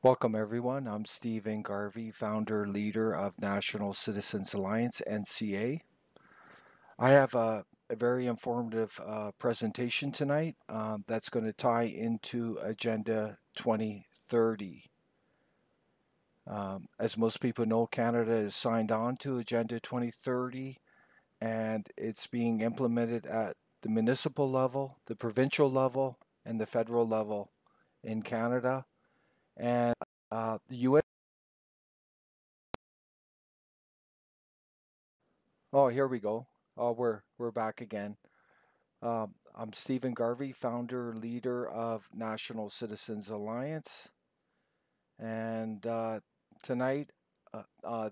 Welcome, everyone. I'm Stephen Garvey, founder, leader of National Citizens Alliance, NCA. I have a very informative presentation tonight that's going to tie into Agenda 2030. As most people know, Canada is signed on to Agenda 2030, and it's being implemented at the municipal level, the provincial level, and the federal level in Canada. And the UN. Oh, here we go. Oh, we're back again. I'm Stephen Garvey, founder, leader of National Citizens Alliance, and tonight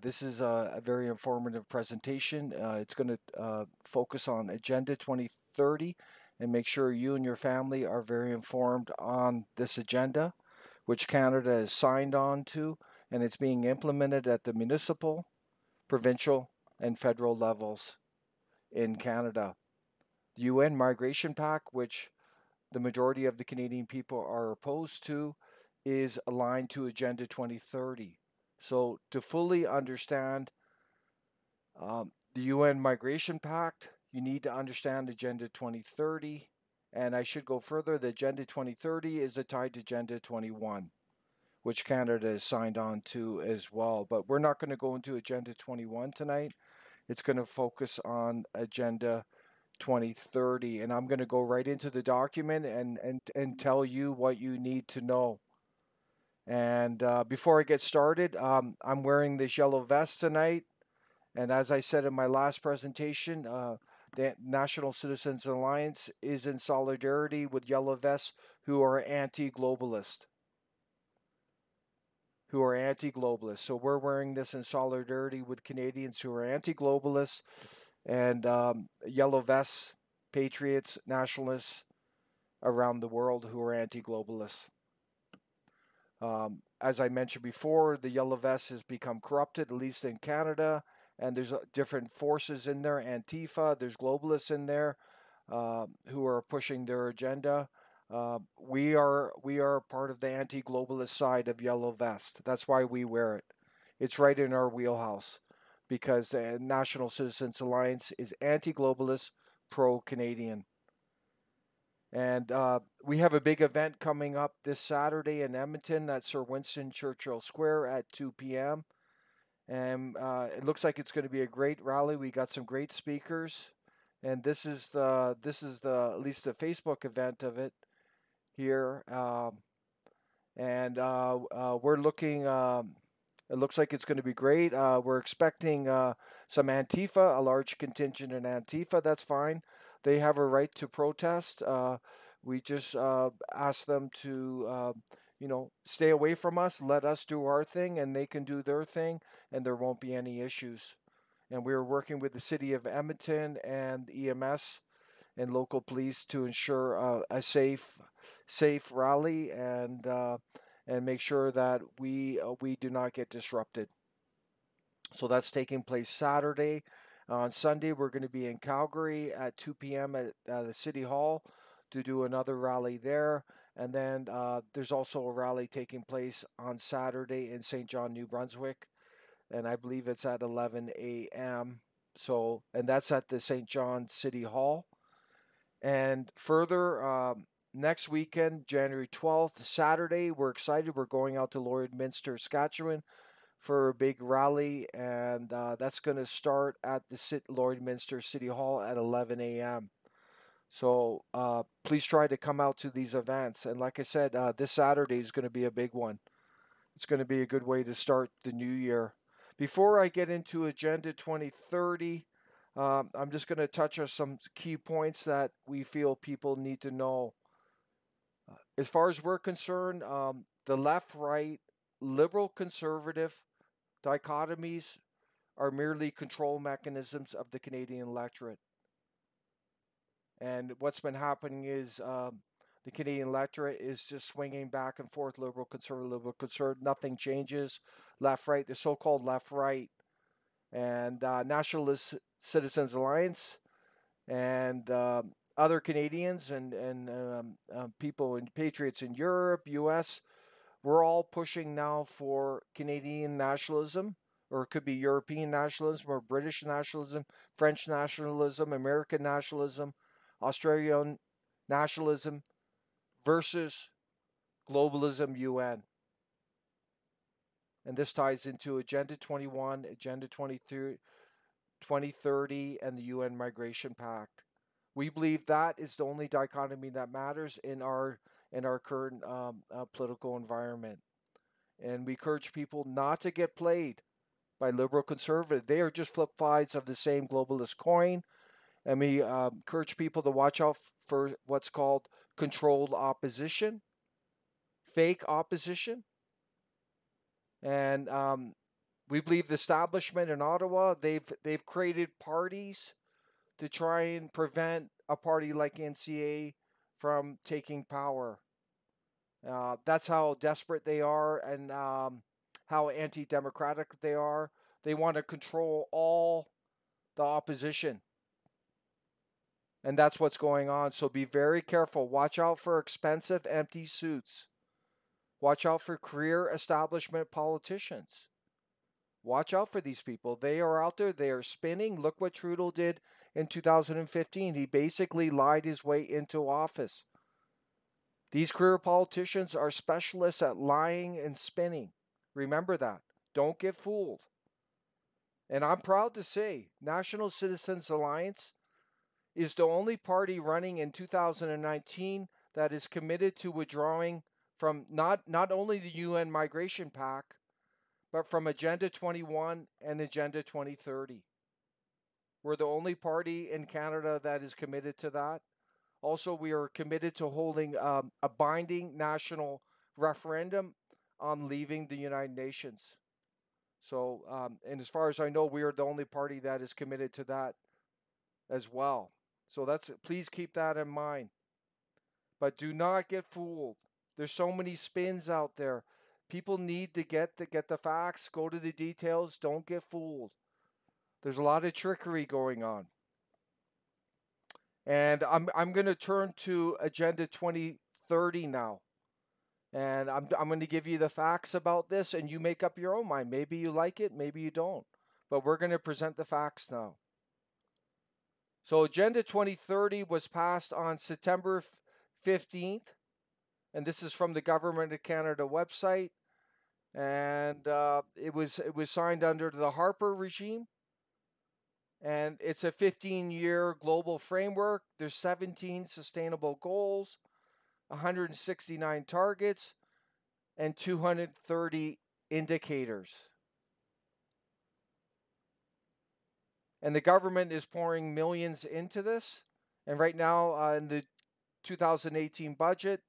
this is a very informative presentation. It's going to focus on Agenda 2030 and make sure you and your family are very informed on this agenda, which Canada has signed on to, and it's being implemented at the municipal, provincial, and federal levels in Canada. The UN Migration Pact, which the majority of the Canadian people are opposed to, is aligned to Agenda 2030. So, to fully understand the UN Migration Pact, you need to understand Agenda 2030. And I should go further. The Agenda 2030 is tied to Agenda 21, which Canada has signed on to as well. But we're not going to go into Agenda 21 tonight. It's going to focus on Agenda 2030, and I'm going to go right into the document and tell you what you need to know. And before I get started, I'm wearing this yellow vest tonight, and as I said in my last presentation, the National Citizens Alliance is in solidarity with yellow vests who are anti-globalist. So we're wearing this in solidarity with Canadians who are anti-globalist and yellow vests, patriots, nationalists around the world who are anti-globalists. As I mentioned before, the yellow vest has become corrupted, at least in Canada, and there's different forces in there. Antifa, there's globalists in there who are pushing their agenda. We are part of the anti-globalist side of yellow vest. That's why we wear it. It's right in our wheelhouse because the National Citizens Alliance is anti-globalist, pro-Canadian. And we have a big event coming up this Saturday in Edmonton at Sir Winston Churchill Square at 2 p.m. And it looks like it's going to be a great rally. We got some great speakers, and this is the at least the Facebook event of it here. And we're looking. It looks like it's going to be great. We're expecting some Antifa, a large contingent in Antifa. That's fine. They have a right to protest. We just ask them to, stay away from us. Let us do our thing, and they can do their thing, and there won't be any issues. And we're working with the city of Edmonton and EMS and local police to ensure a safe rally and make sure that we do not get disrupted. So that's taking place Saturday. On Sunday, we're going to be in Calgary at 2 p.m. at the City Hall to do another rally there. And then there's also a rally taking place on Saturday in St. John, New Brunswick. And I believe it's at 11 a.m. So, and that's at the St. John City Hall. And further, next weekend, January 12th, Saturday, we're excited. We're going out to Lloydminster, Saskatchewan for a big rally, and that's going to start at the Lloydminster City Hall at 11 a.m. So please try to come out to these events. And like I said, this Saturday is going to be a big one. It's going to be a good way to start the new year. Before I get into Agenda 2030, I'm just going to touch on some key points that we feel people need to know. As far as we're concerned, the left right, liberal conservative dichotomies are merely control mechanisms of the Canadian electorate. And what's been happening is the Canadian electorate is just swinging back and forth, liberal, conservative. Nothing changes. Left, right, the so called left, right. And Nationalist Citizens Alliance and other Canadians and people and patriots in Europe, U.S., We're all pushing now for Canadian nationalism, or it could be European nationalism, or British nationalism, French nationalism, American nationalism, Australian nationalism versus Globalism UN. And this ties into Agenda 21, Agenda 2030, and the UN Migration Pact. We believe that is the only dichotomy that matters in our current political environment. And we encourage people not to get played by liberal conservative. They are just flip sides of the same globalist coin. And we encourage people to watch out for what's called controlled opposition, fake opposition. And we believe the establishment in Ottawa, they've created parties to try and prevent a party like NCA from taking power. That's how desperate they are, and how anti-democratic they are. They want to control all the opposition, and that's what's going on. So be very careful. Watch out for expensive, empty suits. Watch out for career establishment politicians. Watch out for these people. They are out there. They are spinning. Look what Trudeau did in 2015. He basically lied his way into office. These career politicians are specialists at lying and spinning. Remember that. Don't get fooled. And I'm proud to say National Citizens Alliance is the only party running in 2019 that is committed to withdrawing from not only the UN Migration Pact, but from Agenda 21 and Agenda 2030. We're the only party in Canada that is committed to that. Also, we are committed to holding a binding national referendum on leaving the United Nations. So, and as far as I know, we are the only party that is committed to that as well. So please keep that in mind. But do not get fooled. There's so many spins out there. People need to get the facts, go to the details, don't get fooled. There's a lot of trickery going on. And I'm going to turn to Agenda 2030 now. And I'm going to give you the facts about this, and you make up your own mind. Maybe you like it, maybe you don't. But we're going to present the facts now. So Agenda 2030 was passed on September 15th, and this is from the Government of Canada website. And it was signed under the Harper regime. And it's a 15-year global framework. There's 17 sustainable goals, 169 targets, and 230 indicators. And the government is pouring millions into this. And right now, in the 2018 budget,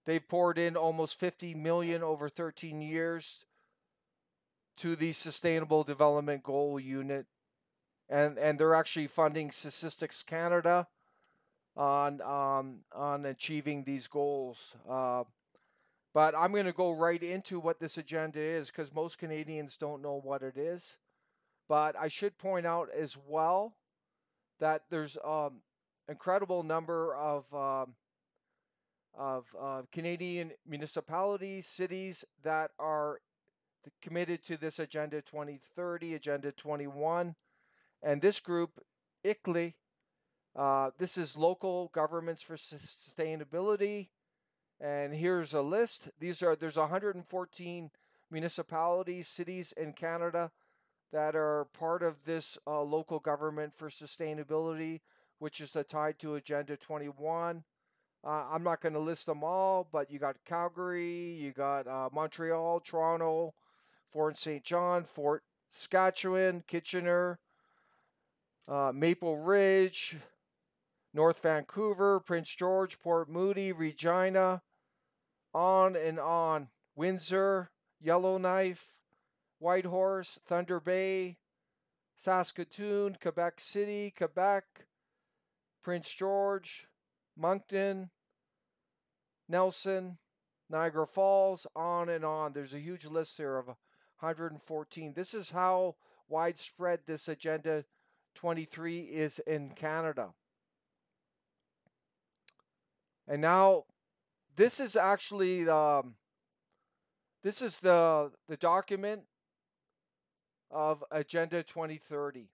they've poured in almost 50 million over 13 years to the Sustainable Development Goal Unit. And they're actually funding Statistics Canada on achieving these goals. But I'm going to go right into what this agenda is, because most Canadians don't know what it is. But I should point out as well that there's incredible number of Canadian municipalities, cities that are committed to this Agenda 2030, Agenda 21. And this group, ICLEI, this is Local Governments for Sustainability. And here's a list. There's 114 municipalities, cities in Canada that are part of this Local Government for Sustainability, which is tied to Agenda 21. I'm not going to list them all, but you got Calgary, you got Montreal, Toronto, Fort St. John, Fort Saskatchewan, Kitchener, Maple Ridge, North Vancouver, Prince George, Port Moody, Regina, on and on. Windsor, Yellowknife, Whitehorse, Thunder Bay, Saskatoon, Quebec City, Quebec, Prince George, Moncton, Nelson, Niagara Falls, on and on. There's a huge list here of 114. This is how widespread this Agenda 23 is in Canada. And now, this is actually This is the document of Agenda 2030.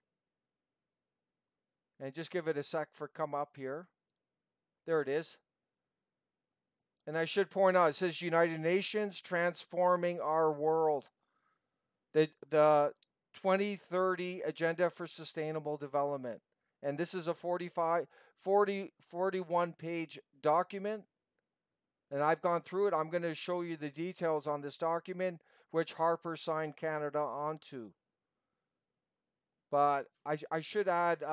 And just give it a sec for come up here. There it is. And I should point out, it says United Nations transforming our world. The 2030 Agenda for Sustainable Development. And this is a 41 page document. And I've gone through it. I'm going to show you the details on this document, which Harper signed Canada onto. But I should add,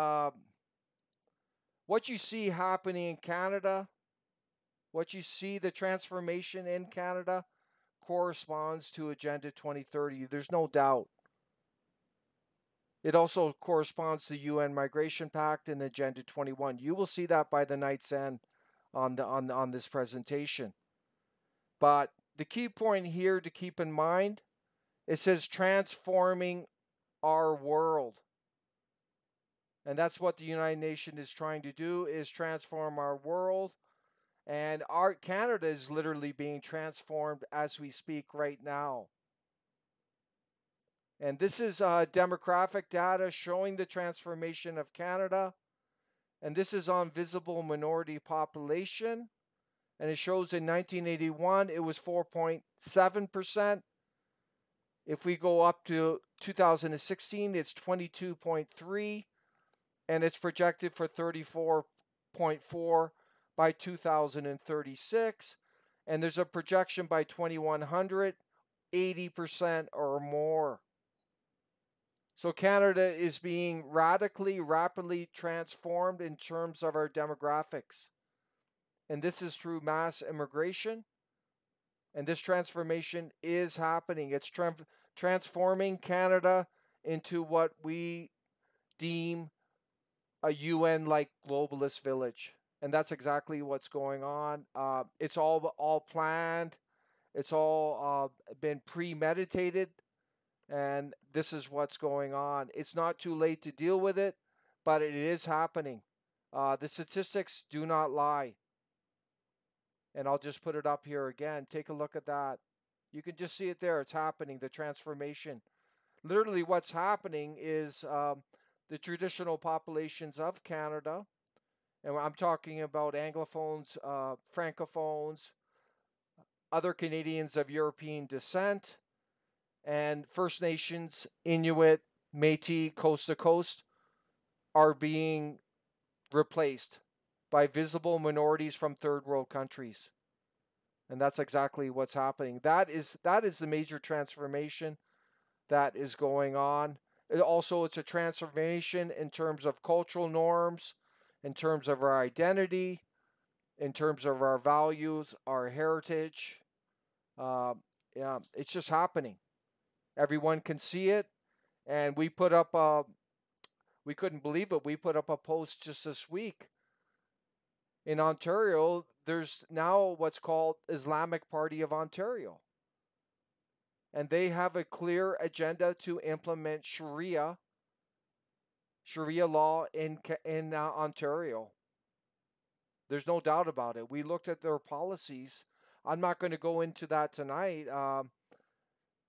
what you see happening in Canada, what you see, the transformation in Canada, corresponds to Agenda 2030. There's no doubt. It also corresponds to the UN Migration Pact and Agenda 21. You will see that by the night's end on this presentation. But the key point here to keep in mind, it says transforming our world. And that's what the United Nations is trying to do, is transform our world. And our Canada is literally being transformed as we speak right now. And this is demographic data showing the transformation of Canada. And this is on visible minority population. And it shows in 1981, it was 4.7%. If we go up to 2016, it's 22.3%. And it's projected for 34.4% by 2036. And there's a projection by 2100, 80% or more. So Canada is being rapidly transformed in terms of our demographics. And this is through mass immigration. And this transformation is happening. It's transforming Canada into what we deem a UN-like globalist village. And that's exactly what's going on. It's all planned. It's all been premeditated. And this is what's going on. It's not too late to deal with it, but it is happening. The statistics do not lie. And I'll just put it up here again. Take a look at that. You can just see it there. It's happening, the transformation. Literally what's happening is the traditional populations of Canada, and I'm talking about Anglophones, Francophones, other Canadians of European descent, and First Nations, Inuit, Métis, coast to coast, are being replaced by visible minorities from third world countries. And that's exactly what's happening. That is the major transformation that is going on. It's a transformation in terms of cultural norms, in terms of our identity, in terms of our values, our heritage. Yeah, it's just happening. Everyone can see it. And we put up, we couldn't believe it. We put up a post just this week. In Ontario, there's now what's called Islamic Party of Ontario. And they have a clear agenda to implement Sharia law in Ontario. There's no doubt about it. We looked at their policies. I'm not going to go into that tonight,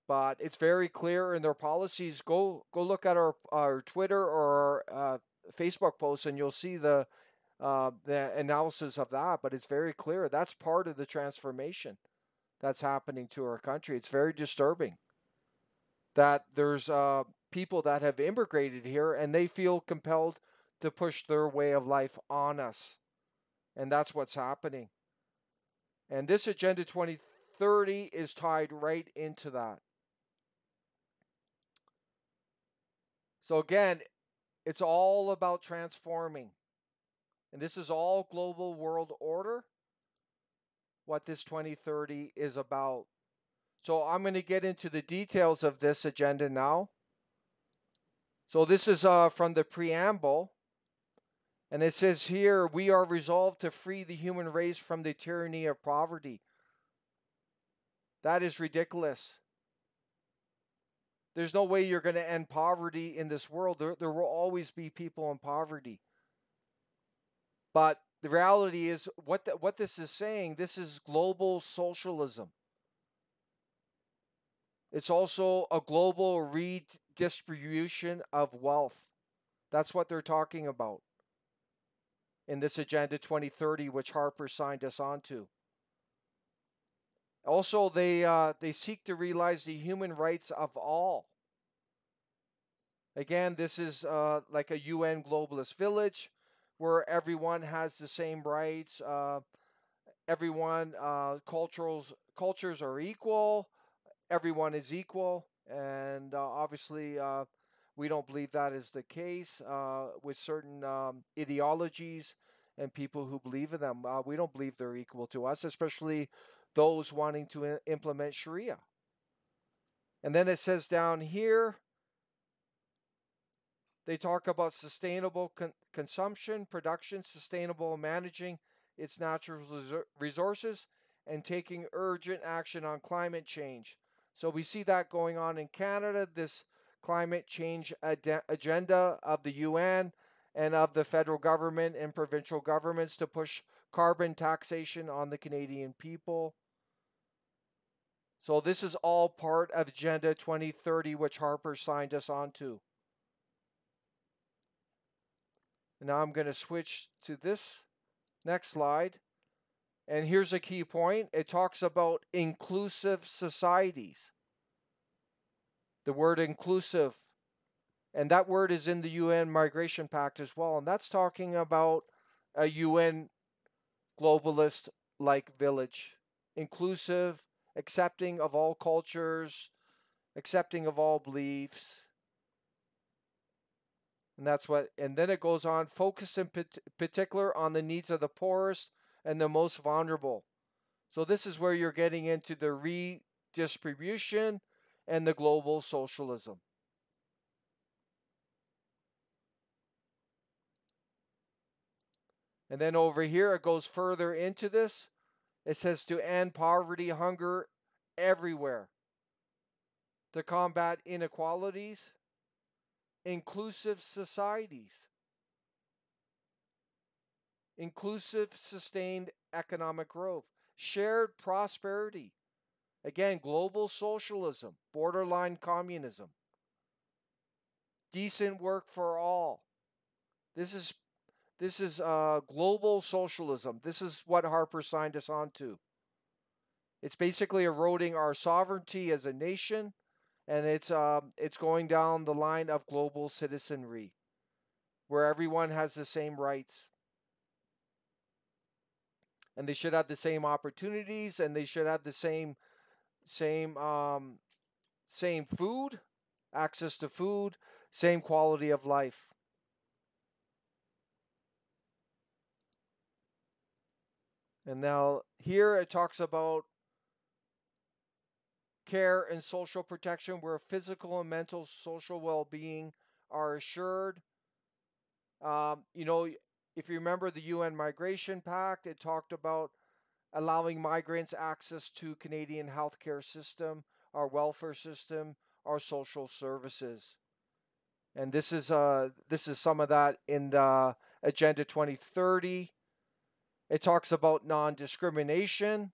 but it's very clear in their policies. Go look at our Twitter or our Facebook posts, and you'll see the analysis of that. But it's very clear. That's part of the transformation that's happening to our country. It's very disturbing that there's people that have immigrated here and they feel compelled to push their way of life on us. And that's what's happening. And this Agenda 2030 is tied right into that. So again, it's all about transforming. And this is all global world order, what this 2030 is about. So I'm going to get into the details of this agenda now. So this is from the preamble. And it says here, we are resolved to free the human race from the tyranny of poverty. That is ridiculous. There's no way you're going to end poverty in this world. There will always be people in poverty. But the reality is, what this is saying, this is global socialism. It's also a global redistribution of wealth. That's what they're talking about in this Agenda 2030, which Harper signed us onto. Also, they seek to realize the human rights of all. Again, this is like a UN globalist village where everyone has the same rights. Everyone cultures are equal. Everyone is equal, and obviously, we don't believe that is the case with certain ideologies and people who believe in them. We don't believe they're equal to us, especially those wanting to implement Sharia. And then it says down here, they talk about sustainable consumption, production, sustainable managing its natural resources, and taking urgent action on climate change. So we see that going on in Canada, this climate change agenda of the UN and of the federal government and provincial governments to push carbon taxation on the Canadian people. So this is all part of Agenda 2030, which Harper signed us onto. Now I'm going to switch to this next slide. And here's a key point. It talks about inclusive societies. The word inclusive. And that word is in the UN Migration Pact as well. And that's talking about a UN globalist like village. Inclusive, accepting of all cultures, accepting of all beliefs. And then it goes on, focus in particular on the needs of the poorest and the most vulnerable. So this is where you're getting into the redistribution and the global socialism. And then over here, it goes further into this. It says to end poverty, hunger everywhere, to combat inequalities, inclusive societies, inclusive, sustained economic growth, shared prosperity. Again, global socialism, borderline communism, decent work for all. This is global socialism. This is what Harper signed us on to. It's basically eroding our sovereignty as a nation, and it's going down the line of global citizenry, where everyone has the same rights, and they should have the same opportunities, and they should have the same same food, access to food, same quality of life. And now here it talks about care and social protection where physical and mental social well-being are assured. You know, if you remember the UN Migration Pact, it talked about allowing migrants access to Canadian healthcare system, our welfare system, our social services. And this is some of that in the Agenda 2030. It talks about non-discrimination,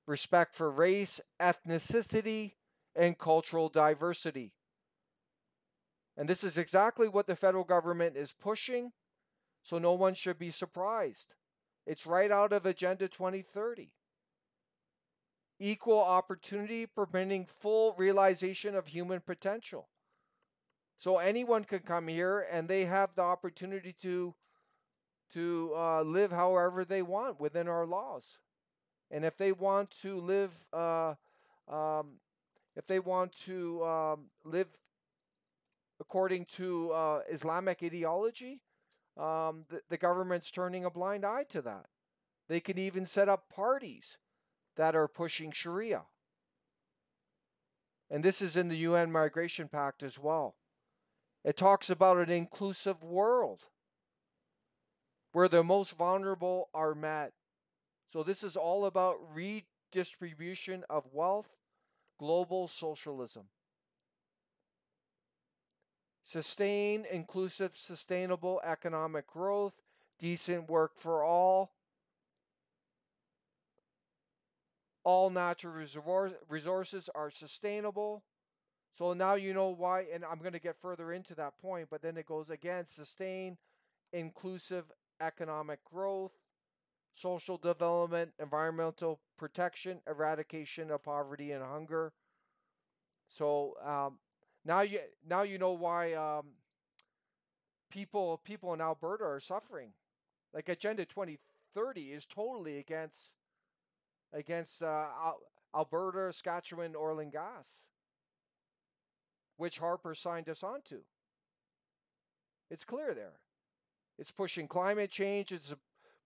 respect for race, ethnicity, and cultural diversity. And this is exactly what the federal government is pushing, so no one should be surprised. It's right out of Agenda 2030. Equal opportunity permitting full realization of human potential. So anyone can come here and they have the opportunity to live however they want within our laws. And if they want to live, if they want to live according to Islamic ideology, the government's turning a blind eye to that. They can even set up parties that are pushing Sharia. And this is in the UN Migration Pact as well. It talks about an inclusive world where the most vulnerable are met. So this is all about redistribution of wealth, global socialism. Sustained, inclusive, sustainable economic growth, decent work for all. all natural resources are sustainable. So now you know why, and I'm going to get further into that point, but then it goes again: sustain inclusive economic growth, social development, environmental protection, eradication of poverty and hunger. So now you know why people in Alberta are suffering. Like Agenda 2030 is totally against Alberta, Saskatchewan oil and gas, which Harper signed us onto. It's clear there. It's pushing climate change. It's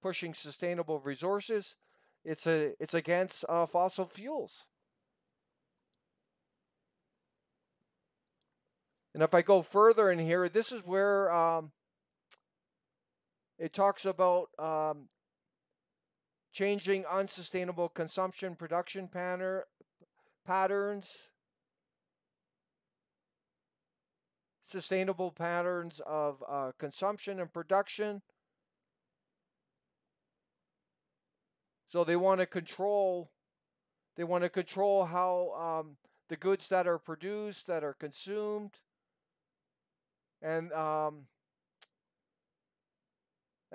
pushing sustainable resources. It's against fossil fuels. And if I go further in here, this is where it talks about changing unsustainable consumption production patterns, sustainable patterns of consumption and production. So they want to control. They want to control how the goods that are produced, that are consumed, and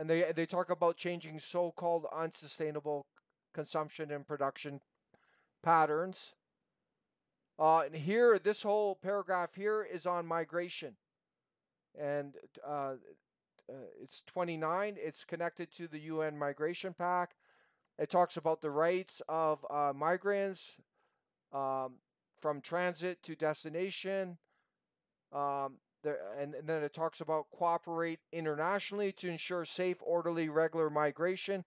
they talk about changing so-called unsustainable consumption and production patterns. And here, this whole paragraph here is on migration, and it's 29. It's connected to the UN Migration Pact. It talks about the rights of migrants from transit to destination. And then it talks about cooperate internationally to ensure safe, orderly, regular migration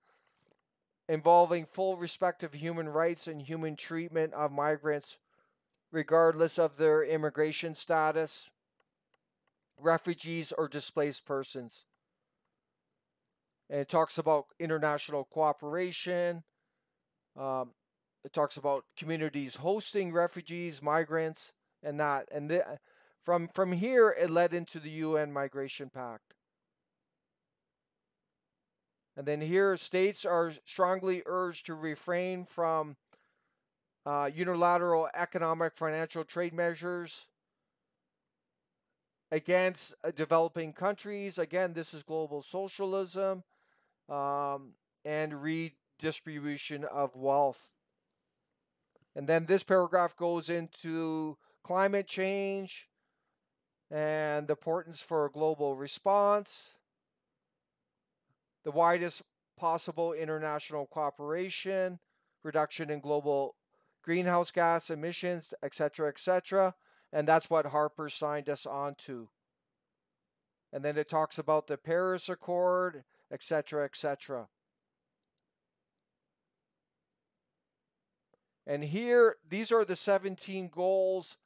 involving full respect of human rights and human treatment of migrants, regardless of their immigration status, refugees, or displaced persons. And it talks about international cooperation. It talks about communities hosting refugees, migrants, and that. And from here, it led into the UN Migration Pact. And then here, states are strongly urged to refrain from unilateral economic, financial, trade measures against developing countries. Again, this is global socialism and redistribution of wealth. And then this paragraph goes into climate change and the importance for a global response, the widest possible international cooperation, reduction in global greenhouse gas emissions, etc., etc. And that's what Harper signed us on to. And then it talks about the Paris Accord, etc., etc. And here, these are the 17 goals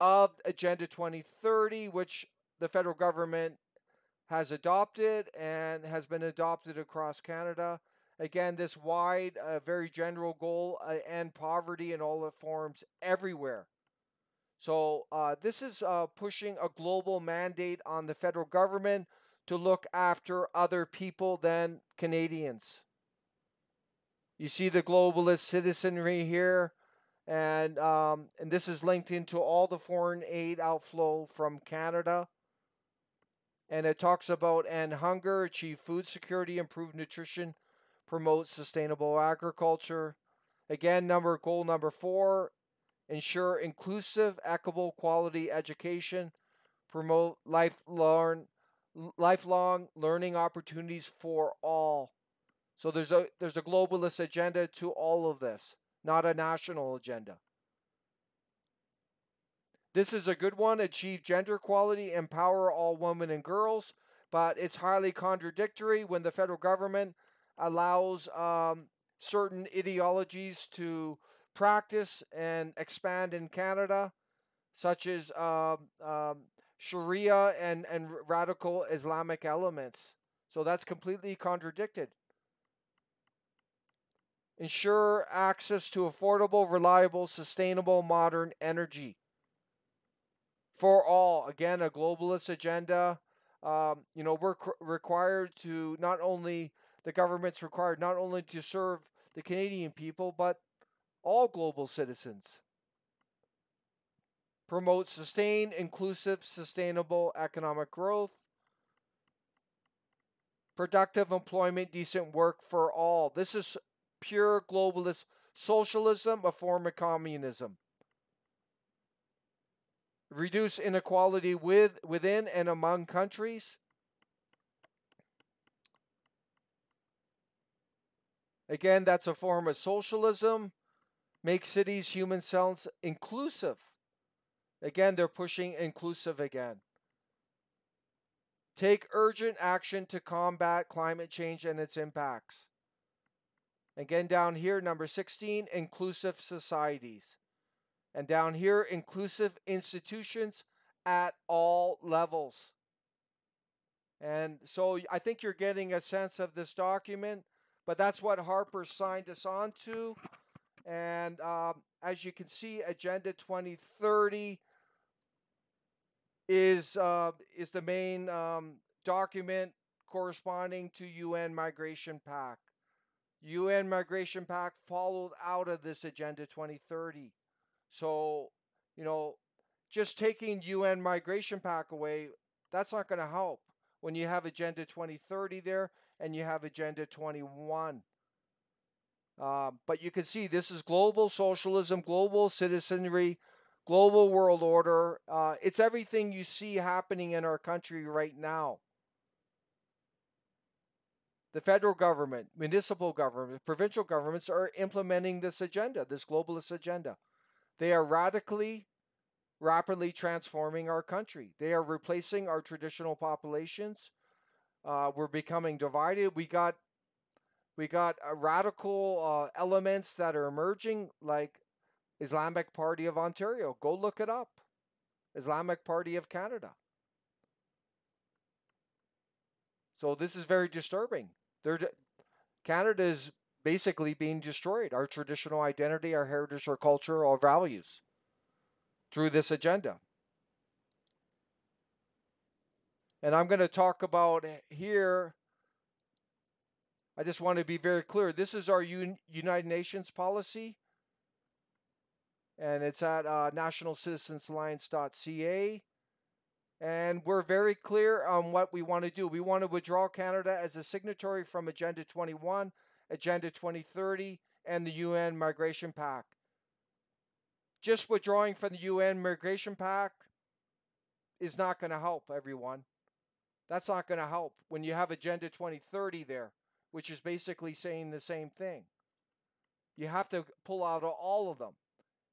of Agenda 2030, which the federal government has adopted and has been adopted across Canada. Again, this wide, very general goal, end poverty in all its forms everywhere. So this is pushing a global mandate on the federal government to look after other people than Canadians. You see the globalist citizenry here, and this is linked into all the foreign aid outflow from Canada. And it talks about end hunger, achieve food security, improve nutrition, promote sustainable agriculture. Again, goal number 4, ensure inclusive, equitable, quality education, promote lifelong learning opportunities for all. So there's a globalist agenda to all of this, not a national agenda. This is a good one. Achieve gender equality, empower all women and girls, but it's highly contradictory when the federal government allows certain ideologies to practice and expand in Canada, such as Sharia and radical Islamic elements. So that's completely contradicted. Ensure access to affordable, reliable, sustainable, modern energy for all. Again, a globalist agenda. We're required to not only, the government's required not only to serve the Canadian people, but all global citizens. Promote sustained, inclusive, sustainable economic growth. Productive employment, decent work for all. This is pure globalist socialism, a form of communism. Reduce inequality within and among countries. Again, that's a form of socialism. Make cities, human cells inclusive. Again, they're pushing inclusive again. Take urgent action to combat climate change and its impacts. Again, down here, number 16, inclusive societies. And down here, inclusive institutions at all levels. And so I think you're getting a sense of this document, but that's what Harper signed us on to. And as you can see, Agenda 2030 is the main document corresponding to UN Migration Pact. UN Migration Pact followed out of this Agenda 2030. So, just taking UN Migration Pact away, that's not going to help when you have Agenda 2030 there and you have Agenda 21. But you can see this is global socialism, global citizenry, global world order. It's everything you see happening in our country right now. The federal government, municipal government, provincial governments are implementing this agenda, this globalist agenda. They are rapidly transforming our country. They are replacing our traditional populations. We're becoming divided. We got radical elements that are emerging, like Islamic Party of Ontario. Go look it up. Islamic Party of Canada. So this is very disturbing. Canada is basically being destroyed. Our traditional identity, our heritage, our culture, our values through this agenda. And I'm going to talk about here, I just want to be very clear. This is our United Nations policy, and it's at nationalcitizensalliance.ca. And we're very clear on what we want to do. We want to withdraw Canada as a signatory from Agenda 21, Agenda 2030, and the UN Migration Pact. Just withdrawing from the UN Migration Pact is not going to help, everyone. That's not going to help when you have Agenda 2030 there, which is basically saying the same thing. You have to pull out all of them.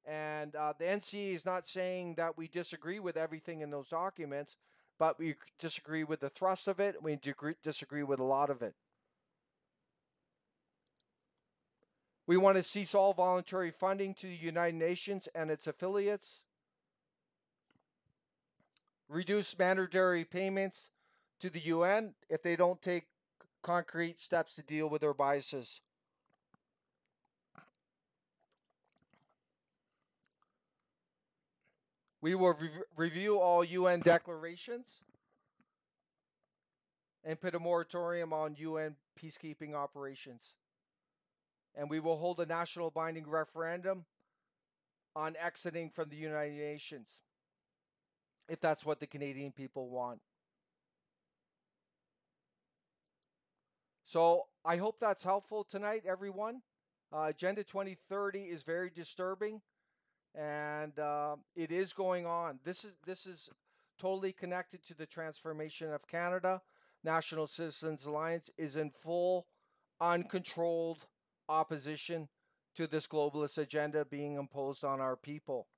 And the NCA is not saying that we disagree with everything in those documents, but we disagree with the thrust of it. We disagree with a lot of it. We want to cease all voluntary funding to the United Nations and its affiliates. Reduce mandatory payments to the UN if they don't take concrete steps to deal with their biases. We will review all UN declarations and put a moratorium on UN peacekeeping operations. And we will hold a national binding referendum on exiting from the United Nations, if that's what the Canadian people want. So I hope that's helpful tonight, everyone. Agenda 2030 is very disturbing, and it is going on. This is totally connected to the transformation of Canada. National Citizens Alliance is in full, uncontrolled opposition to this globalist agenda being imposed on our people.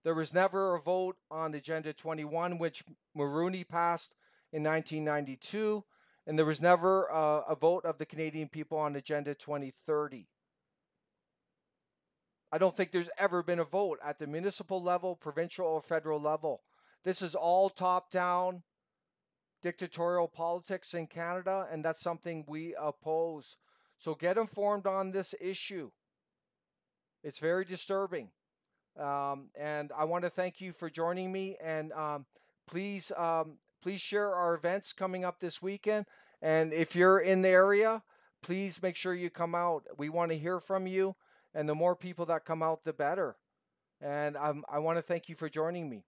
There was never a vote on Agenda 21, which Mulroney passed in 1992, and there was never a vote of the Canadian people on Agenda 2030. I don't think there's ever been a vote at the municipal level, provincial, or federal level. This is all top-down dictatorial politics in Canada, and that's something we oppose. So get informed on this issue. It's very disturbing. And I want to thank you for joining me. And please share our events coming up this weekend. And if you're in the area, please make sure you come out. We want to hear from you. And the more people that come out, the better. And I want to thank you for joining me.